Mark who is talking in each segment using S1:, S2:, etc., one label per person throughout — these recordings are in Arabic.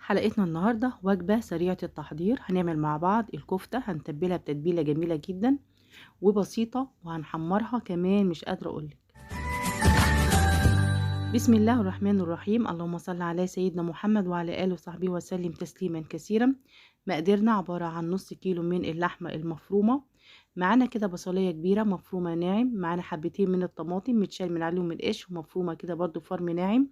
S1: حلقتنا النهاردة وجبة سريعة التحضير. هنعمل مع بعض الكفتة، هنتبلها بتتبيلة جميلة جدا وبسيطة، وهنحمرها كمان مش قادرة أقولك. بسم الله الرحمن الرحيم. اللهم صل على سيدنا محمد وعلى آله وصحبه وسلم تسليما كثيرا. مقدارنا عبارة عن نص كيلو من اللحمة المفرومة، معانا كده بصلية كبيرة مفرومة ناعم، معانا حبتين من الطماطم متشال من عليهم القش ومفرومة كده برضو فرم ناعم،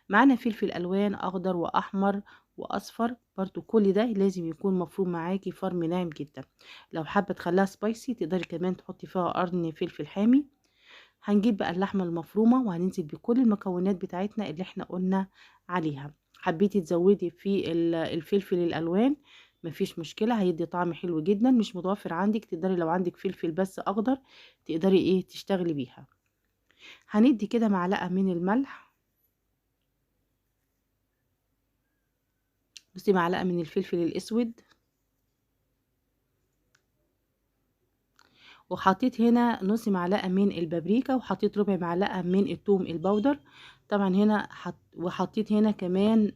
S1: معانا فلفل الوان اخضر واحمر واصفر برضو، كل ده لازم يكون مفروم معاكي فرم ناعم جدا. لو حابه تخليها سبايسي تقدري كمان تحطي فيها قرن فلفل حامي. هنجيب بقى اللحمه المفرومه وهننزل بكل المكونات بتاعتنا اللي احنا قلنا عليها. حبيتي تزودي في الفلفل الالوان مفيش مشكله، هيدي طعم حلو جدا. مش متوفر عندك تقدري لو عندك فلفل بس اخضر تقدري تشتغلي بيها. هندي كده معلقه من الملح، بصي معلقة من الفلفل الأسود، وحطيت هنا نص معلقة من البابريكا، وحطيت ربع معلقة من الثوم البودر. طبعا هنا وحطيت هنا كمان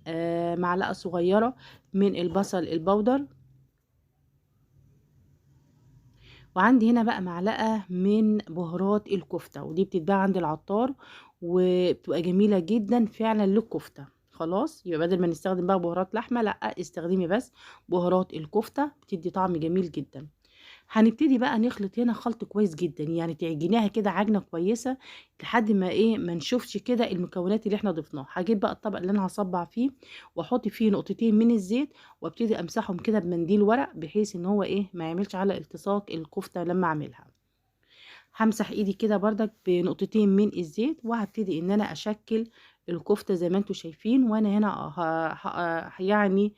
S1: معلقة صغيرة من البصل البودر. وعندي هنا بقى معلقة من بهارات الكفتة، ودي بتتباع عند العطار وبتبقى جميلة جدا فعلا للكفتة. خلاص، يبقى بدل ما نستخدم بقى بهارات لحمة، لا استخدمي بس بهارات الكفتة، بتدي طعم جميل جدا. هنبتدي بقى نخلط هنا خلط كويس جدا، يعني تعجنيها كده عجنه كويسه لحد ما ما نشوفش كده المكونات اللي احنا ضفناها. هجيب بقى الطبق اللي انا هصبع فيه واحط فيه نقطتين من الزيت، وابتدي امسحهم كده بمنديل ورق بحيث ان هو ما يعملش على التصاق الكفته لما اعملها. همسح ايدي كده بردك بنقطتين من الزيت، وهبتدي ان انا اشكل الكفته زي ما انتم شايفين. وانا هنا يعني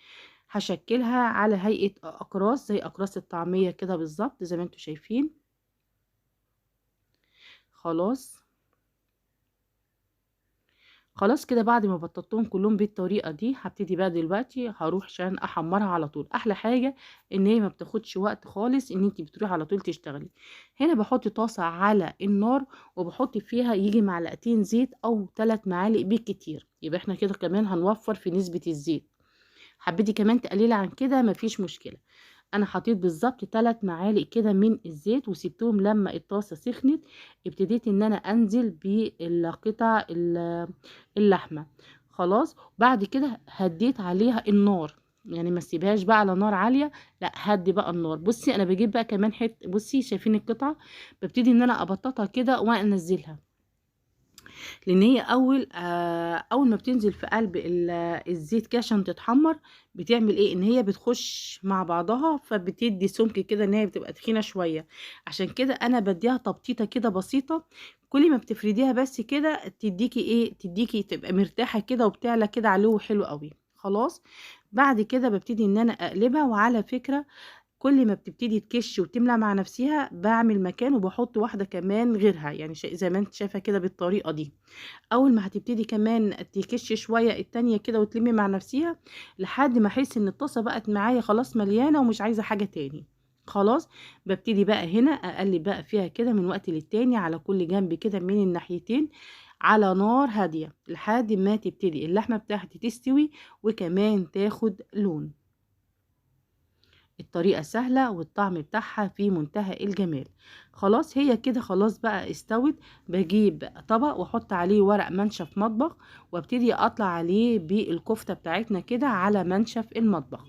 S1: هشكلها على هيئة أقراص زي أقراص الطعمية كده بالظبط زي ما انتوا شايفين. خلاص كده بعد ما بططتهم كلهم بالطريقة دي، هبتدي بقى دلوقتي هروح عشان احمرها على طول. احلى حاجة ان هي ما بتاخدش وقت خالص، ان انتي بتروحي على طول تشتغلي. هنا بحط طاسة على النار وبحط فيها يجي معلقتين زيت او 3 معالق بالكتير، يبقى احنا كده كمان هنوفر في نسبة الزيت. حبيتي كمان تقللي عن كده مفيش مشكلة. انا حطيت بالظبط 3 معالق كده من الزيت وسبتهم لما الطاسه سخنت. ابتديت ان انا انزل بالقطع اللحمه. خلاص، بعد كده هديت عليها النار، يعني ما اسيبهاش بقى على نار عاليه، لا هدي بقى النار. بصي انا بجيب بقى كمان بصي شايفين القطعه، ببتدي ان انا ابططها كده وانزلها، لان هي اول ما بتنزل في قلب الزيت كده عشان تتحمر بتعمل ان هي بتخش مع بعضها، فبتدي سمك كده ان هي بتبقى تخينه شويه. عشان كده انا بديها تبطيطه كده بسيطه. كل ما بتفرديها بس كده تديكي تبقى مرتاحه كده وبتعلى كده عليه حلو قوي. خلاص، بعد كده ببتدي ان انا اقلبها. وعلى فكره كل ما بتبتدي تكش وتملى مع نفسها بعمل مكان وبحط واحده كمان غيرها، يعني زي ما انت شايفه كده بالطريقه دي. اول ما هتبتدي كمان تكش شويه التانية كده وتلمي مع نفسها لحد ما احس ان الطاسه بقت معايا خلاص مليانه ومش عايزه حاجه تاني. خلاص، ببتدي بقى هنا اقلب بقى فيها كده من وقت للتاني على كل جنب كده من الناحيتين على نار هاديه لحد ما تبتدي اللحمه بتاعتي تستوي وكمان تاخد لون. الطريقة سهلة والطعم بتاعها في منتهى الجمال. خلاص هي كده خلاص بقى استوت. بجيب طبق واحط عليه ورق منشف مطبخ وابتدي اطلع عليه بالكفتة بتاعتنا كده على منشف المطبخ.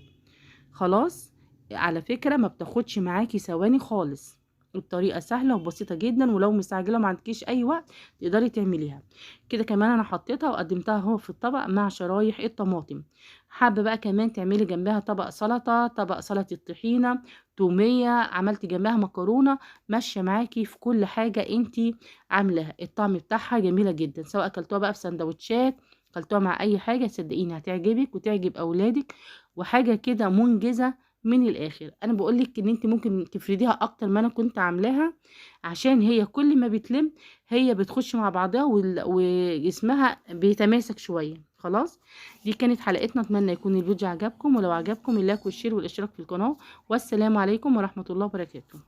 S1: خلاص، على فكرة ما بتاخدش معاكي ثواني خالص. الطريقة سهلة وبسيطة جدا، ولو مستعجلة ما عندكيش اي وقت تقدري تعمليها كده. كمان انا حطيتها وقدمتها اهو في الطبق مع شرايح الطماطم. حابة بقى كمان تعملي جنبها طبق سلطة، طبق سلطة طحينة، تومية، عملت جنبها مكرونة، ماشية معاكي في كل حاجة انتي عاملاها. الطعم بتاعها جميلة جدا، سواء اكلتوها بقى في سندوتشات، اكلتوها مع اي حاجة، صدقيني هتعجبك وتعجب اولادك. وحاجة كده منجزة من الاخر. انا بقولك ان انت ممكن تفرديها اكتر ما انا كنت عاملاها، عشان هي كل ما بتلم هي بتخش مع بعضها وجسمها بيتماسك شوية. خلاص، دي كانت حلقتنا، اتمنى يكون الفيديو عجبكم، ولو عجبكم اللايك والشير والاشتراك في القناة. والسلام عليكم ورحمة الله وبركاته.